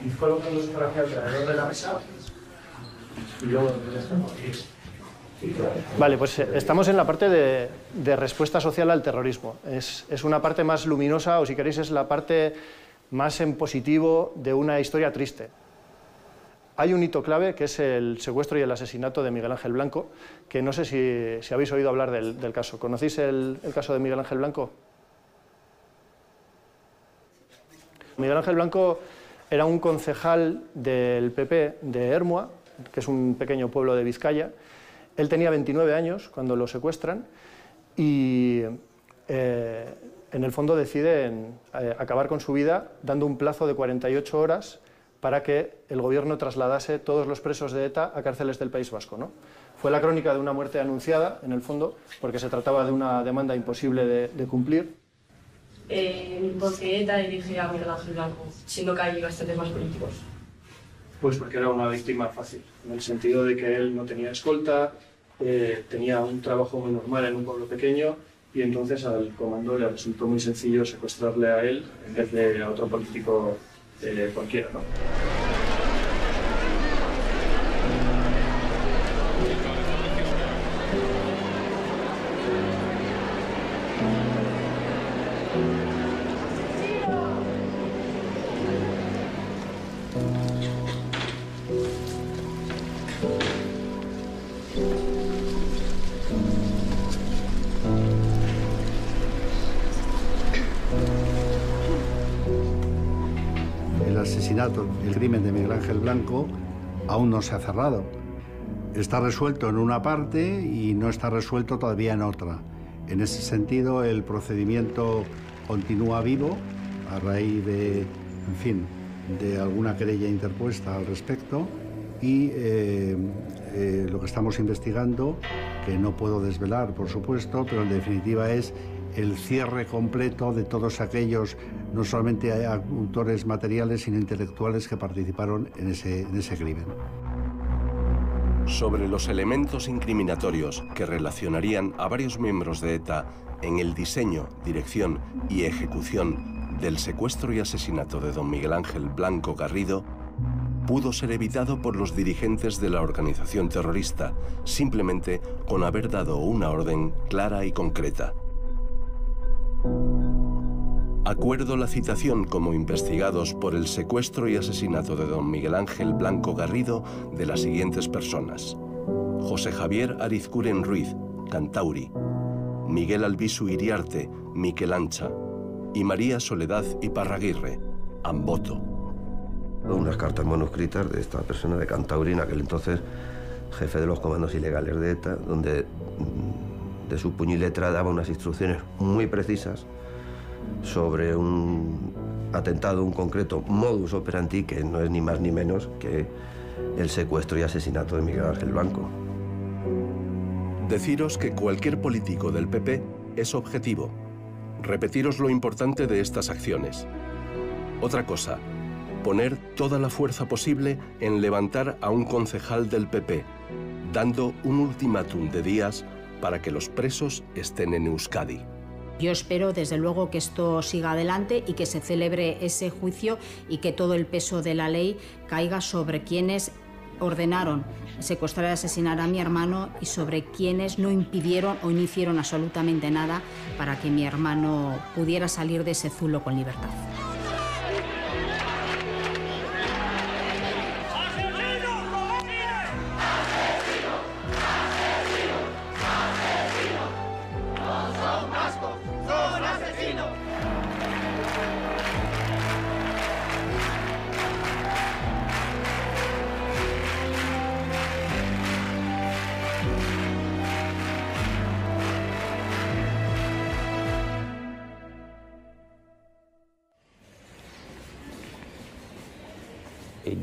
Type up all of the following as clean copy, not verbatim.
y colocándose para hacia alrededor de la mesa y luego Vale, pues estamos en la parte de respuesta social al terrorismo. Es una parte más luminosa, o si queréis es la parte más en positivo de una historia triste. Hay un hito clave que es el secuestro y el asesinato de Miguel Ángel Blanco, que no sé si habéis oído hablar del caso. ¿Conocéis el caso de Miguel Ángel Blanco? Miguel Ángel Blanco era un concejal del PP de Ermua, que es un pequeño pueblo de Vizcaya. Él tenía 29 años cuando lo secuestran y en el fondo deciden acabar con su vida dando un plazo de 48 horas para que el gobierno trasladase todos los presos de ETA a cárceles del País Vasco, ¿no? Fue la crónica de una muerte anunciada, en el fondo, porque se trataba de una demanda imposible de cumplir. ¿Por qué ETA dirige a Miguel Ángel Blanco, siendo que hay bastantes más políticos? Pues porque era una víctima fácil, en el sentido de que él no tenía escolta, tenía un trabajo muy normal en un pueblo pequeño y entonces al comando le resultó muy sencillo secuestrarle a él en vez de a otro político cualquiera, ¿no? El crimen de Miguel Ángel Blanco aún no se ha cerrado. Está resuelto en una parte y no está resuelto todavía en otra. En ese sentido, el procedimiento continúa vivo a raíz de, en fin, de alguna querella interpuesta al respecto y lo que estamos investigando, que no puedo desvelar, por supuesto, pero en definitiva es el cierre completo de todos aquellos, no solamente autores materiales, sino intelectuales que participaron en ese crimen. Sobre los elementos incriminatorios que relacionarían a varios miembros de ETA en el diseño, dirección y ejecución del secuestro y asesinato de don Miguel Ángel Blanco Garrido, pudo ser evitado por los dirigentes de la organización terrorista, simplemente con haber dado una orden clara y concreta. Acuerdo la citación como investigados por el secuestro y asesinato de don Miguel Ángel Blanco Garrido de las siguientes personas: José Javier Arizcuren Ruiz, Cantauri; Miguel Albisu Iriarte, Miquel Ancha; y María Soledad Iparraguirre, Amboto. Unas cartas manuscritas de esta persona de Cantauri, en aquel entonces jefe de los comandos ilegales de ETA, donde de su puño y letra daba unas instrucciones muy precisas sobre un atentado, un concreto modus operandi que no es ni más ni menos que el secuestro y asesinato de Miguel Ángel Blanco. Deciros que cualquier político del PP es objetivo. Repetiros lo importante de estas acciones. Otra cosa, poner toda la fuerza posible en levantar a un concejal del PP, dando un ultimátum de días para que los presos estén en Euskadi. Yo espero, desde luego, que esto siga adelante y que se celebre ese juicio y que todo el peso de la ley caiga sobre quienes ordenaron secuestrar y asesinar a mi hermano y sobre quienes no impidieron o no hicieron absolutamente nada para que mi hermano pudiera salir de ese zulo con libertad.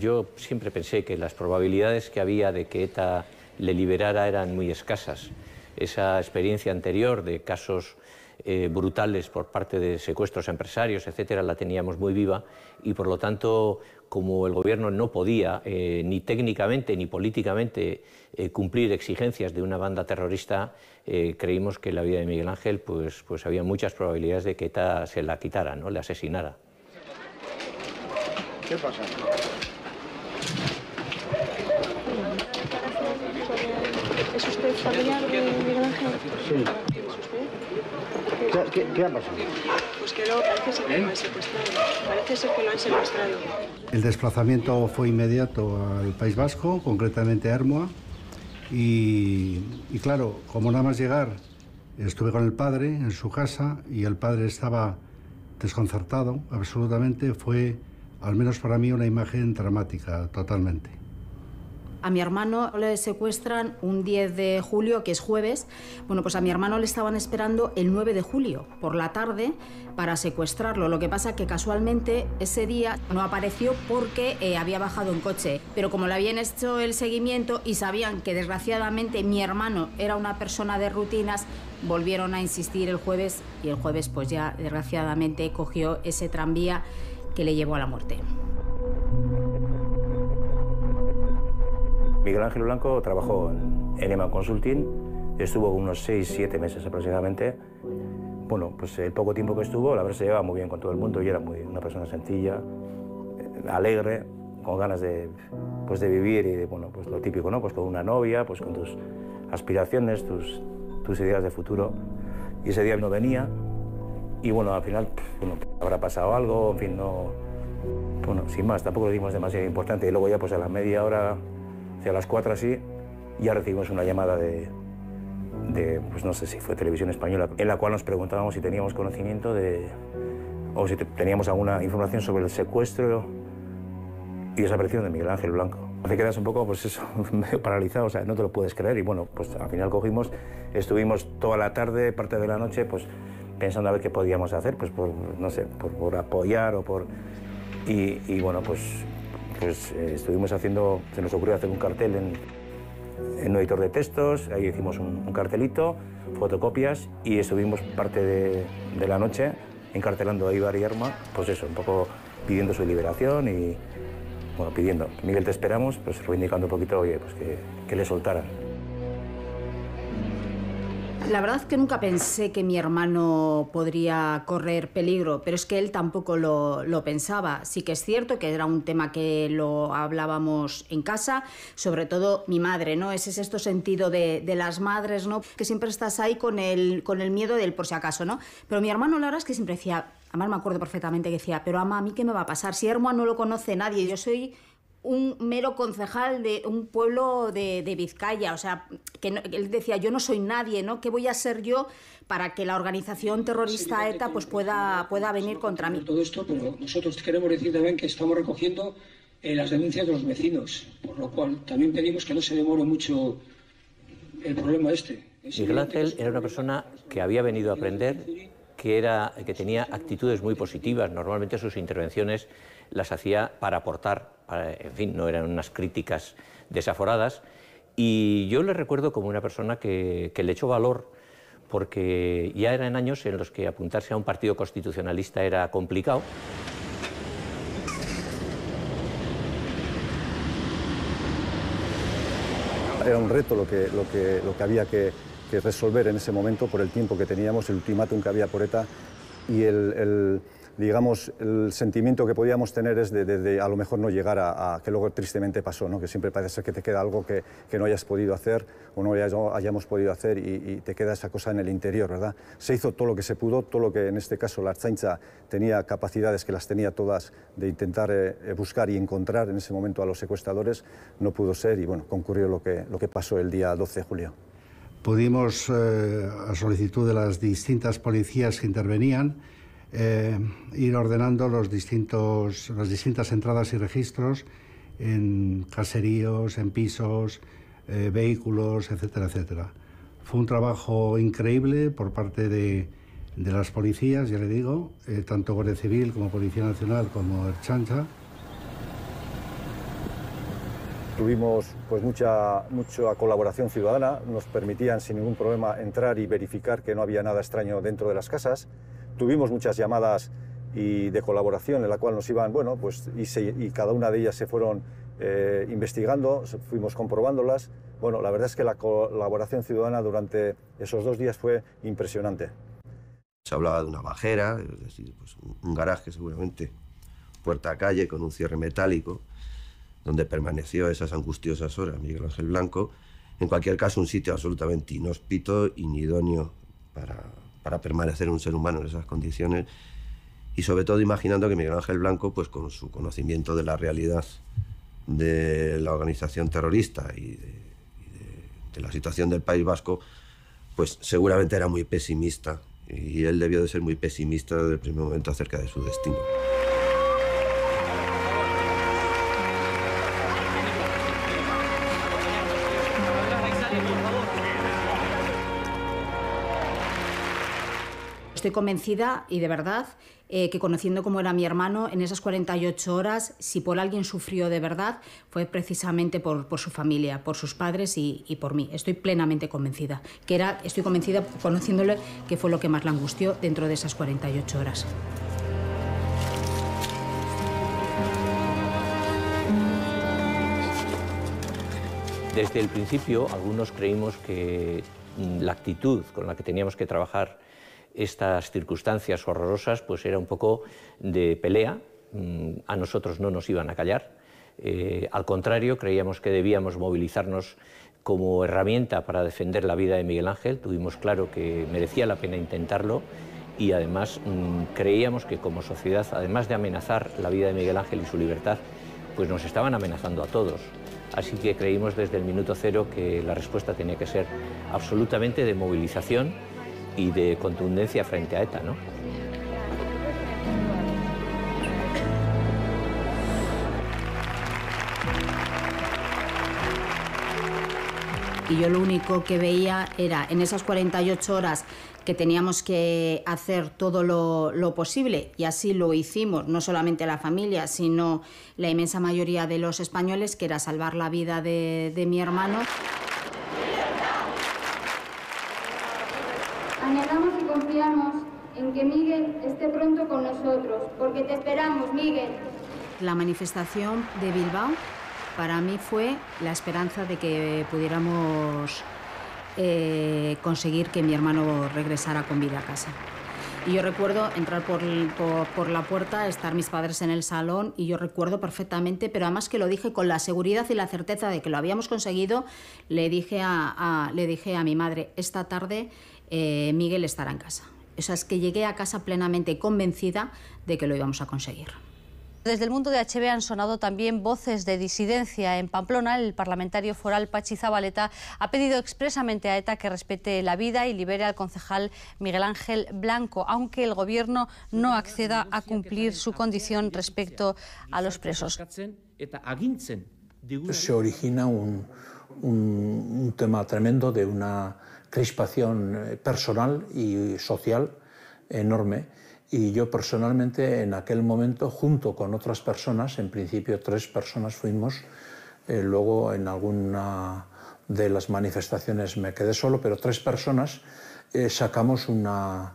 Yo siempre pensé que las probabilidades que había de que ETA le liberara eran muy escasas. Esa experiencia anterior de casos brutales por parte de secuestros a empresarios, etcétera, la teníamos muy viva y, por lo tanto, como el gobierno no podía ni técnicamente ni políticamente cumplir exigencias de una banda terrorista, creímos que la vida de Miguel Ángel pues había muchas probabilidades de que ETA se la quitara, ¿no?, le asesinara. ¿Qué pasa? ¿Es usted familiar de Miguel Ángel? Sí. ¿Es usted? ¿Qué ha pasado? Pues que parece ser que lo han secuestrado. Parece ser que lo han secuestrado. El desplazamiento fue inmediato al País Vasco, concretamente a Ermua, y claro, como nada más llegar, estuve con el padre en su casa y el padre estaba desconcertado absolutamente. Fue, al menos para mí, una imagen dramática totalmente. A mi hermano le secuestran un 10 de julio, que es jueves. Bueno, pues a mi hermano le estaban esperando el 9 de julio, por la tarde, para secuestrarlo. Lo que pasa que casualmente ese día no apareció porque había bajado en coche. Pero como le habían hecho el seguimiento y sabían que desgraciadamente mi hermano era una persona de rutinas, volvieron a insistir el jueves y el jueves pues ya desgraciadamente cogió ese tranvía que le llevó a la muerte. Miguel Ángel Blanco trabajó en EMA Consulting, estuvo unos 6-7 meses aproximadamente. Bueno, pues el poco tiempo que estuvo, la verdad se llevaba muy bien con todo el mundo y era una persona sencilla, alegre, con ganas de vivir y bueno, pues lo típico, ¿no? Pues con una novia, pues con tus aspiraciones, tus ideas de futuro. Y ese día no venía y bueno, al final, bueno, habrá pasado algo, en fin, no... Bueno, sin más, tampoco le dimos demasiado importante. Y luego ya pues a la media hora, hacia las 4 así, ya recibimos una llamada de pues no sé si fue Televisión Española, en la cual nos preguntábamos si teníamos conocimiento o si teníamos alguna información sobre el secuestro y desaparición de Miguel Ángel Blanco. Te quedas un poco, pues eso, medio paralizado, o sea, no te lo puedes creer. Y bueno, pues al final estuvimos toda la tarde, parte de la noche, pues pensando a ver qué podíamos hacer, pues no sé, por apoyar o por... Y bueno, pues estuvimos haciendo, se nos ocurrió hacer un cartel en un editor de textos, ahí hicimos un cartelito, fotocopias y estuvimos parte de la noche encartelando a Ibar y Ermua, pues eso, un poco pidiendo su liberación y, bueno, pidiendo, Miguel, te esperamos, pues reivindicando un poquito, oye, pues que le soltaran. La verdad es que nunca pensé que mi hermano podría correr peligro, pero es que él tampoco lo pensaba. Sí que es cierto que era un tema que lo hablábamos en casa, sobre todo mi madre, ¿no? Ese sexto sentido de las madres, ¿no? Que siempre estás ahí con el miedo del por si acaso, ¿no? Pero mi hermano, la verdad es que siempre decía, además me acuerdo perfectamente que decía, pero ama, ¿a mí qué me va a pasar? Si Ermua no lo conoce nadie, yo soy un mero concejal de un pueblo de Vizcaya, o sea, que no, él decía, yo no soy nadie, ¿no? ¿Qué voy a ser yo para que la organización terrorista ETA pues pueda venir contra mí? Todo esto, pero nosotros queremos decir también que estamos recogiendo las denuncias de los vecinos, por lo cual también pedimos que no se demore mucho el problema este. Miguel Ángel era una persona que había venido a aprender, que tenía actitudes muy positivas. Normalmente sus intervenciones las hacía para aportar, en fin, no eran unas críticas desaforadas. Y yo le recuerdo como una persona que le echó valor, porque ya eran años en los que apuntarse a un partido constitucionalista era complicado. Era un reto lo que había que resolver en ese momento por el tiempo que teníamos, el ultimátum que había por ETA y digamos, el sentimiento que podíamos tener es de a lo mejor no llegar a que luego tristemente pasó, ¿no? Que siempre parece ser que te queda algo que no hayas podido hacer o no hayamos podido hacer y te queda esa cosa en el interior, ¿verdad? Se hizo todo lo que se pudo, todo lo que en este caso la Ertzaintza tenía capacidades, que las tenía todas, de intentar buscar y encontrar en ese momento a los secuestradores, no pudo ser y bueno, concurrió lo que pasó el día 12 de julio. Pudimos, a solicitud de las distintas policías que intervenían, ir ordenando las distintas entradas y registros en caseríos, en pisos, vehículos, etcétera, etcétera. Fue un trabajo increíble por parte de las policías, ya le digo, tanto Guardia Civil como Policía Nacional como Ertzaintza. Tuvimos pues mucha colaboración ciudadana, nos permitían sin ningún problema entrar y verificar que no había nada extraño dentro de las casas. Tuvimos muchas llamadas de colaboración en la cual nos iban, bueno, pues y cada una de ellas se fueron investigando, fuimos comprobándolas. Bueno, la verdad es que la colaboración ciudadana durante esos 2 días fue impresionante. Se hablaba de una bajera, es decir, pues un garaje seguramente, puerta a calle con un cierre metálico, donde permaneció esas angustiosas horas Miguel Ángel Blanco. En cualquier caso, un sitio absolutamente inhóspito, inidóneo para permanecer un ser humano en esas condiciones, y sobre todo imaginando que Miguel Ángel Blanco, pues con su conocimiento de la realidad de la organización terrorista y de la situación del País Vasco, pues seguramente era muy pesimista, y él debió de ser muy pesimista desde el primer momento acerca de su destino. Estoy convencida, y de verdad, que conociendo cómo era mi hermano, en esas 48 horas, si por alguien sufrió de verdad, fue precisamente por su familia, por sus padres y por mí. Estoy plenamente convencida. Estoy convencida, conociéndole, que fue lo que más le angustió dentro de esas 48 horas. Desde el principio, algunos creímos que la actitud con la que teníamos que trabajar estas circunstancias horrorosas pues era un poco de pelea. A nosotros no nos iban a callar. Al contrario, creíamos que debíamos movilizarnos como herramienta para defender la vida de Miguel Ángel. Tuvimos claro que merecía la pena intentarlo, y además creíamos que como sociedad, además de amenazar la vida de Miguel Ángel y su libertad, pues nos estaban amenazando a todos. Así que creímos desde el minuto cero que la respuesta tenía que ser absolutamente de movilización y de contundencia frente a ETA, ¿no? Y yo lo único que veía era, en esas 48 horas, que teníamos que hacer todo lo posible, y así lo hicimos, no solamente la familia, sino la inmensa mayoría de los españoles, que era salvar la vida de mi hermano. Anhelamos y confiamos en que Miguel esté pronto con nosotros, porque te esperamos, Miguel. La manifestación de Bilbao para mí fue la esperanza de que pudiéramos conseguir que mi hermano regresara con vida a casa. Y yo recuerdo entrar por la puerta, estar mis padres en el salón, y yo recuerdo perfectamente, pero además que lo dije con la seguridad y la certeza de que lo habíamos conseguido, le dije a mi madre: esta tarde Miguel estará en casa. O sea, es que llegué a casa plenamente convencida de que lo íbamos a conseguir. Desde el mundo de HB han sonado también voces de disidencia. En Pamplona, el parlamentario foral Patxi Zabaleta ha pedido expresamente a ETA que respete la vida y libere al concejal Miguel Ángel Blanco, aunque el gobierno no acceda a cumplir su condición respecto a los presos. Se origina un tema tremendo de una crispación personal y social enorme. Y yo personalmente, en aquel momento, junto con otras personas, en principio 3 personas fuimos, luego en alguna de las manifestaciones me quedé solo, pero 3 personas sacamos una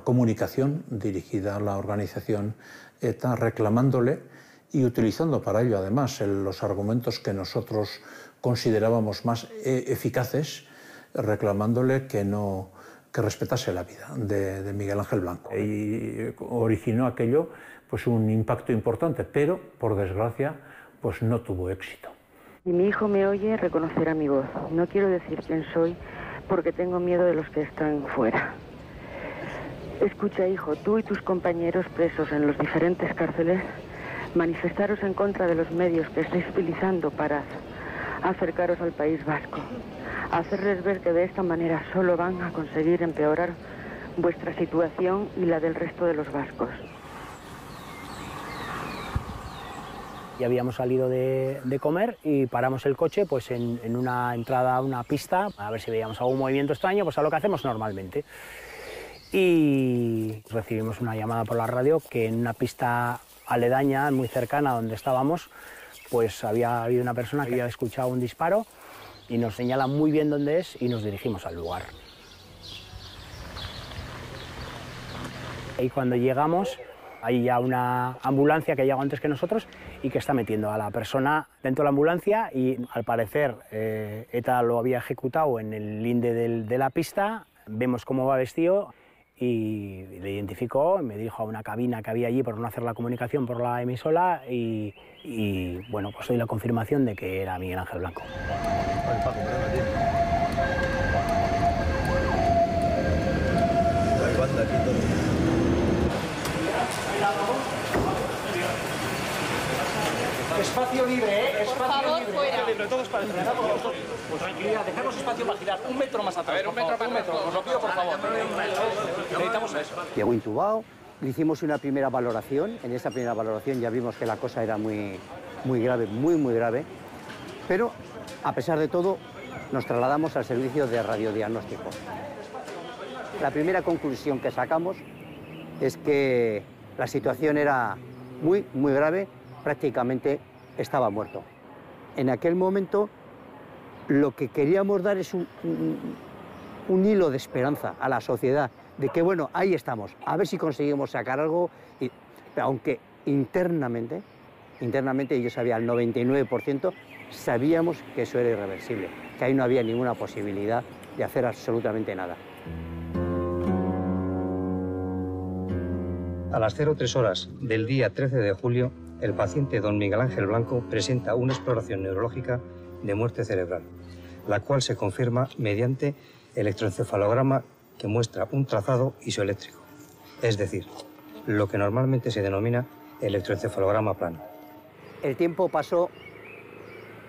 comunicación dirigida a la organización ETA, reclamándole y utilizando para ello además los argumentos que nosotros considerábamos más eficaces, reclamándole que respetase la vida de Miguel Ángel Blanco. Y originó aquello pues un impacto importante, pero por desgracia pues no tuvo éxito. Si mi hijo me oye, reconocerá mi voz. No quiero decir quién soy porque tengo miedo de los que están fuera. Escucha, hijo, tú y tus compañeros presos en los diferentes cárceles, manifestaros en contra de los medios que estáis utilizando para acercaros al País Vasco. Hacerles ver que de esta manera solo van a conseguir empeorar vuestra situación y la del resto de los vascos. Ya habíamos salido de comer y paramos el coche pues en una entrada a una pista, a ver si veíamos algún movimiento extraño, pues a lo que hacemos normalmente. Y recibimos una llamada por la radio que en una pista aledaña, muy cercana a donde estábamos, pues había habido una persona que había escuchado un disparo, y nos señala muy bien dónde es y nos dirigimos al lugar. Y cuando llegamos, hay ya una ambulancia que ha llegado antes que nosotros y que está metiendo a la persona dentro de la ambulancia, y al parecer ETA lo había ejecutado en el linde de la pista. Vemos cómo va vestido y le identificó, me dirijo a una cabina que había allí por no hacer la comunicación por la emisora y bueno, pues doy la confirmación de que era Miguel Ángel Blanco. Espacio libre, ¿eh? Espacio por favor, libre. fuera. Libre, todos para entrar. Tranquilidad, dejemos espacio para girar. Un metro más atrás. A ver, un metro más atrás. Os lo pido, por favor. Necesitamos eso. Llegó intubado, le hicimos una primera valoración. En esa primera valoración ya vimos que la cosa era muy grave, muy grave. Pero, a pesar de todo, nos trasladamos al servicio de radiodiagnóstico. La primera conclusión que sacamos es que la situación era muy grave, prácticamente estaba muerto. En aquel momento lo que queríamos dar es un hilo de esperanza a la sociedad, de que bueno, ahí estamos, a ver si conseguimos sacar algo, aunque internamente yo sabía al 99%, sabíamos que eso era irreversible, que ahí no había ninguna posibilidad de hacer absolutamente nada. A las 03 horas del día 13 de julio, el paciente don Miguel Ángel Blanco presenta una exploración neurológica de muerte cerebral, la cual se confirma mediante electroencefalograma que muestra un trazado isoeléctrico, es decir, lo que normalmente se denomina electroencefalograma plano. El tiempo pasó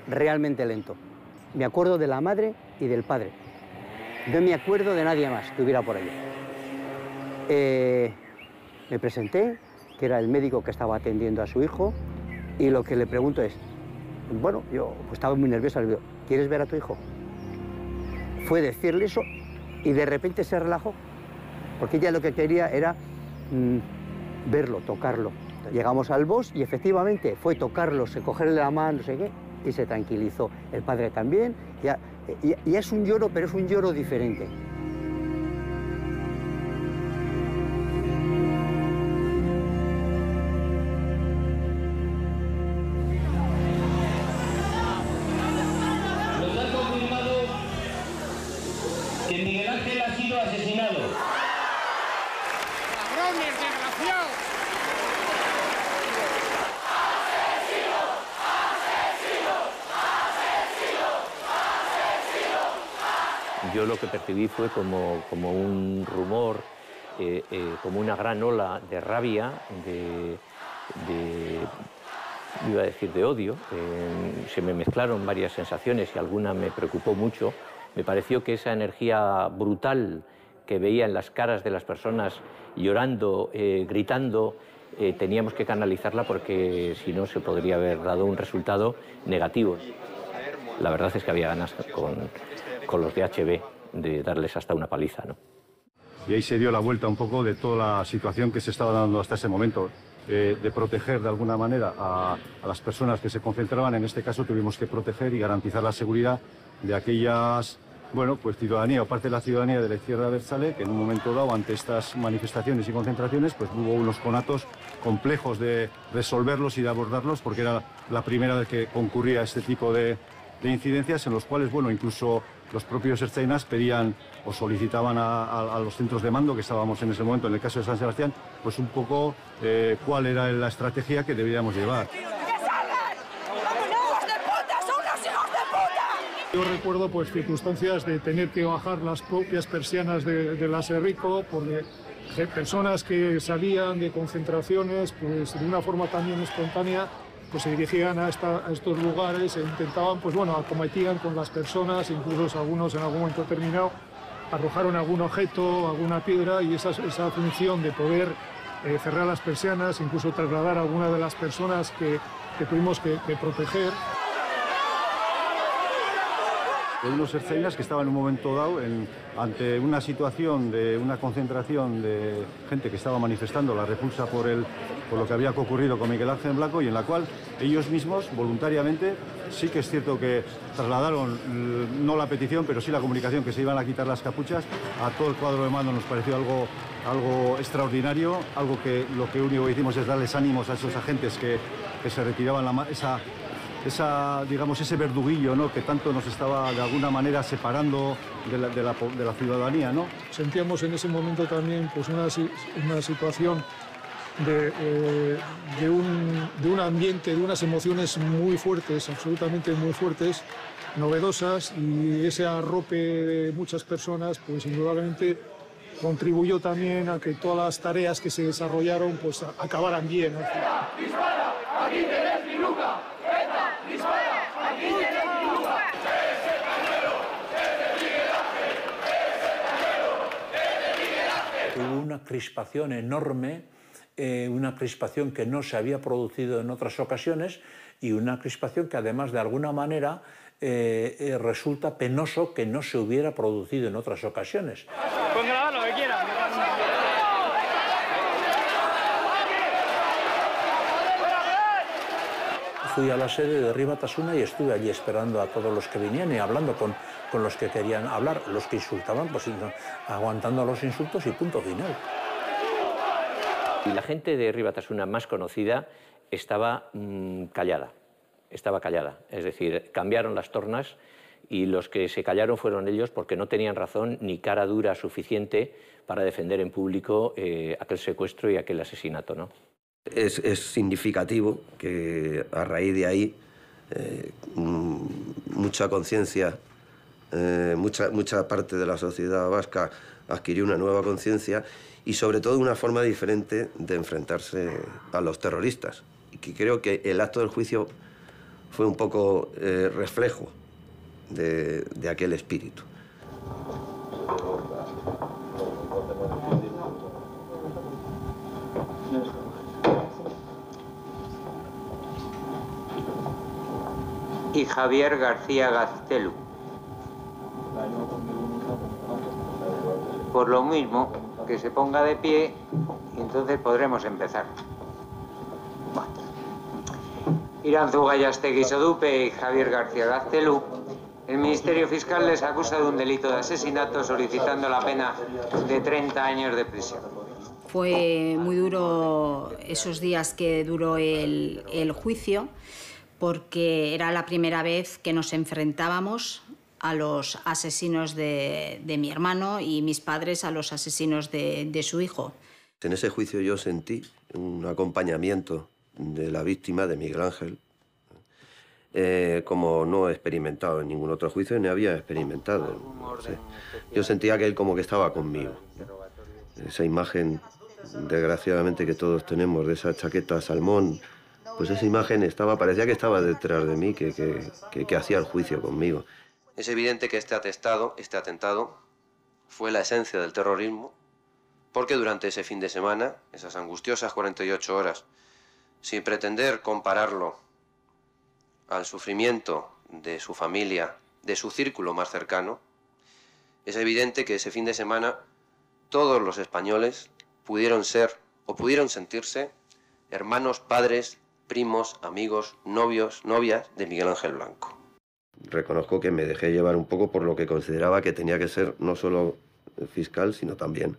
realmente lento. Me acuerdo de la madre y del padre. No me acuerdo de nadie más que hubiera por allí. Me presenté, que era el médico que estaba atendiendo a su hijo, y lo que le pregunto es, bueno, yo pues, estaba muy nerviosa, le digo, ¿quieres ver a tu hijo? Fue decirle eso y de repente se relajó, porque ella lo que quería era verlo, tocarlo. Llegamos al bus y efectivamente fue tocarlo, cogerle la mano, no sé qué, y se tranquilizó. El padre también, y es un lloro, pero es un lloro diferente. Yo lo que percibí fue como un rumor, como una gran ola de rabia, iba a decir de odio. Se me mezclaron varias sensaciones y alguna me preocupó mucho. Me pareció que esa energía brutal que veía en las caras de las personas llorando, gritando, teníamos que canalizarla porque si no se podría haber dado un resultado negativo. La verdad es que había ganas con los de HB de darles hasta una paliza, ¿no? Y ahí se dio la vuelta un poco de toda la situación que se estaba dando hasta ese momento, de proteger de alguna manera a las personas que se concentraban. En este caso tuvimos que proteger y garantizar la seguridad de aquellas, bueno, pues ciudadanía o parte de la ciudadanía de la izquierda abertzale, que en un momento dado, ante estas manifestaciones y concentraciones, pues hubo unos conatos complejos de resolverlos y de abordarlos, porque era la primera vez que concurría este tipo de incidencias, en los cuales, bueno, incluso los propios ertzainas pedían o solicitaban a los centros de mando que estábamos en ese momento, en el caso de San Sebastián, pues un poco cuál era la estrategia que debíamos llevar. Yo recuerdo pues circunstancias de tener que bajar las propias persianas de la Serrico, porque personas que salían de concentraciones pues de una forma también espontánea pues se dirigían a estos lugares e intentaban, pues bueno, acometían con las personas, incluso algunos en algún momento determinado arrojaron algún objeto, alguna piedra, y esa función de poder cerrar las persianas, incluso trasladar a alguna de las personas que tuvimos que proteger. De unos ertzainas que estaban en un momento dado ante una situación de una concentración de gente que estaba manifestando la repulsa por lo que había ocurrido con Miguel Ángel Blanco, y en la cual ellos mismos voluntariamente sí que es cierto que trasladaron no la petición pero sí la comunicación que se iban a quitar las capuchas a todo el cuadro de mando. Nos pareció algo extraordinario, algo que lo que único que hicimos es darles ánimos a esos agentes que se retiraban esa digamos, ese verduguillo, ¿no?, que tanto nos estaba de alguna manera separando de la ciudadanía, ¿no? Sentíamos en ese momento también pues, una situación de un ambiente, de unas emociones muy fuertes, absolutamente muy fuertes, novedosas, y ese arrope de muchas personas, pues indudablemente contribuyó también a que todas las tareas que se desarrollaron pues acabaran bien, ¿no? ¡Dispara! ¡Aquí tenés mi nuca! ¡ETA! ¡Dispara! ¡Aquí tenés mi nuca! ¡Ese pañuelo! ¡Ese Miguel Ángel! ¡Ese pañuelo! ¡Ese Miguel Ángel! Hubo una crispación enorme, una crispación que no se había producido en otras ocasiones y una crispación que además de alguna manera resulta penoso que no se hubiera producido en otras ocasiones. Pueden grabar lo que quieran. Fui a la sede de Herri Batasuna y estuve allí esperando a todos los que venían y hablando con los que querían hablar. Los que insultaban, pues aguantando los insultos y punto final. Y la gente de Herri Batasuna más conocida estaba callada. Estaba callada, es decir, cambiaron las tornas y los que se callaron fueron ellos porque no tenían razón ni cara dura suficiente para defender en público aquel secuestro y aquel asesinato, ¿no? Es significativo que a raíz de ahí mucha conciencia, mucha parte de la sociedad vasca adquirió una nueva conciencia y sobre todo una forma diferente de enfrentarse a los terroristas. Y que creo que el acto del juicio fue un poco reflejo de aquel espíritu. Y Javier García Gaztelu. Por lo mismo, que se ponga de pie y entonces podremos empezar. Iranzu Gallastegui Sodupe y Javier García Gaztelu, el Ministerio Fiscal les acusa de un delito de asesinato solicitando la pena de 30 años de prisión. Fue muy duro esos días que duró el juicio, porque era la primera vez que nos enfrentábamos a los asesinos de mi hermano y mis padres a los asesinos de su hijo. En ese juicio yo sentí un acompañamiento de la víctima, de Miguel Ángel, como no he experimentado en ningún otro juicio ni había experimentado. No sé. Yo sentía que él como que estaba conmigo. Esa imagen, desgraciadamente, que todos tenemos de esa chaqueta salmón, pues esa imagen parecía que estaba detrás de mí, que hacía el juicio conmigo. Es evidente que este atentado, fue la esencia del terrorismo, porque durante ese fin de semana, esas angustiosas 48 horas, sin pretender compararlo al sufrimiento de su familia, de su círculo más cercano, es evidente que ese fin de semana todos los españoles pudieron ser o pudieron sentirse hermanos, padres, primos, amigos, novios, novias de Miguel Ángel Blanco. Reconozco que me dejé llevar un poco por lo que consideraba que tenía que ser no solo el fiscal, sino también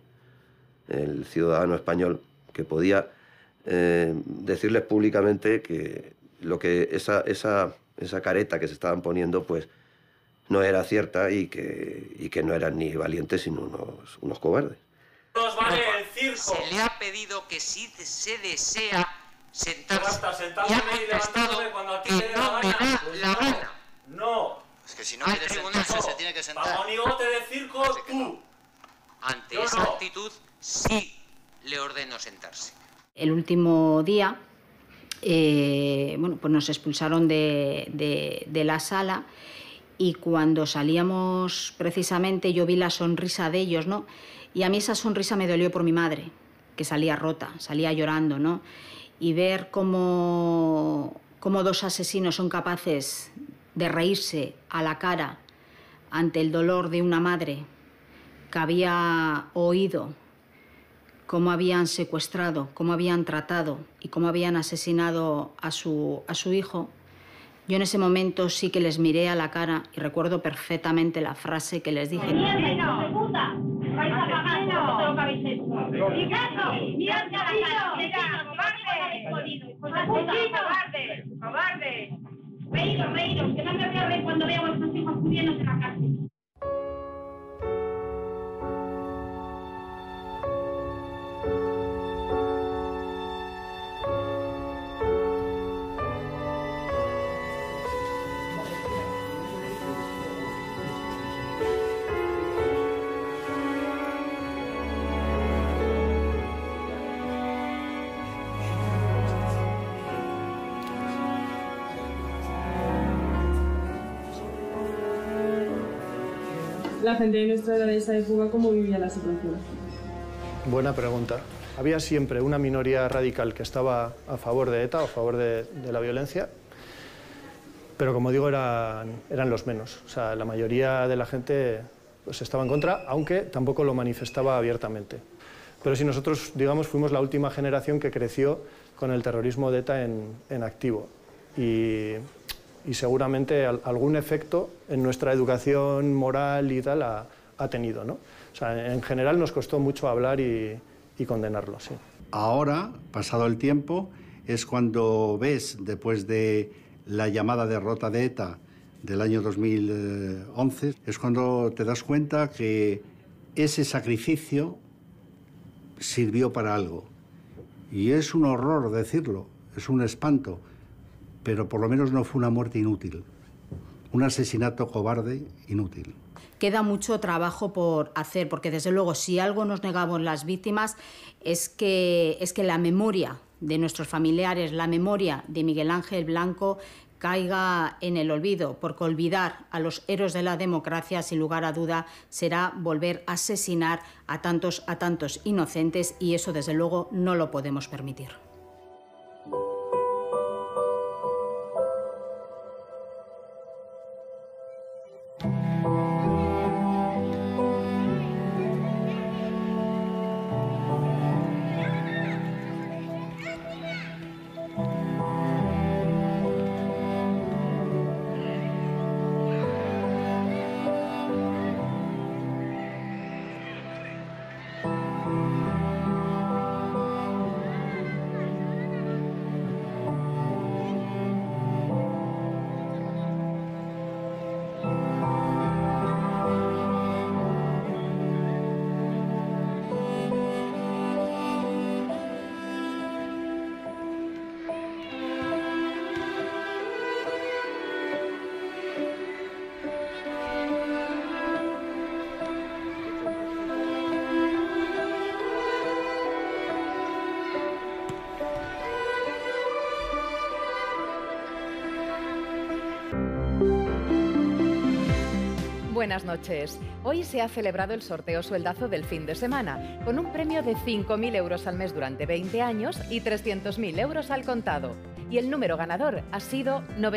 el ciudadano español, que podía decirles públicamente que esa careta que se estaban poniendo pues no era cierta y que no eran ni valientes sino unos cobardes. Se le ha pedido que si se desea sentarse y ha contestado que no me da la gana. No. Es que si no quiere sentarse se tiene que sentar. Monigote de circo, tú. Ante esa actitud sí le ordeno sentarse. El último día, bueno, pues nos expulsaron de la sala y cuando salíamos precisamente yo vi la sonrisa de ellos, ¿no? Y a mí esa sonrisa me dolió por mi madre, que salía rota, salía llorando, ¿no? Y ver cómo dos asesinos son capaces de reírse a la cara ante el dolor de una madre que había oído cómo habían secuestrado, cómo habían tratado y cómo habían asesinado a su hijo, yo en ese momento sí que les miré a la cara y recuerdo perfectamente la frase que les dije. ¡Mierda, puta! ¡Vais a pagar por todo lo que habéis hecho! ¡Y caso! ¡Mirad a la cara! ¡Cobarde! ¡Cobarde! ¡Cobarde! reíros, que no me voy a reír cuando veo a vuestros hijos pudriéndose en la cárcel. La gente de nuestra edad de esa época, ¿cómo vivía la situación? Buena pregunta. Había siempre una minoría radical que estaba a favor de ETA, a favor de la violencia, pero como digo, eran los menos. O sea, la mayoría de la gente pues, estaba en contra, aunque tampoco lo manifestaba abiertamente. Pero si nosotros, digamos, fuimos la última generación que creció con el terrorismo de ETA en activo. Y seguramente algún efecto en nuestra educación moral y tal ha tenido, ¿no? O sea, en general nos costó mucho hablar y condenarlo, sí. Ahora, pasado el tiempo, es cuando ves, después de la llamada derrota de ETA del año 2011, es cuando te das cuenta que ese sacrificio sirvió para algo. Y es un horror decirlo, es un espanto, pero por lo menos no fue una muerte inútil, un asesinato cobarde inútil. Queda mucho trabajo por hacer, porque desde luego si algo nos negamos las víctimas es que la memoria de nuestros familiares, la memoria de Miguel Ángel Blanco caiga en el olvido, porque olvidar a los héroes de la democracia, sin lugar a duda, será volver a asesinar a tantos inocentes, y eso desde luego no lo podemos permitir. Buenas noches. Hoy se ha celebrado el sorteo sueldazo del fin de semana, con un premio de 5.000 euros al mes durante 20 años y 300.000 euros al contado. Y el número ganador ha sido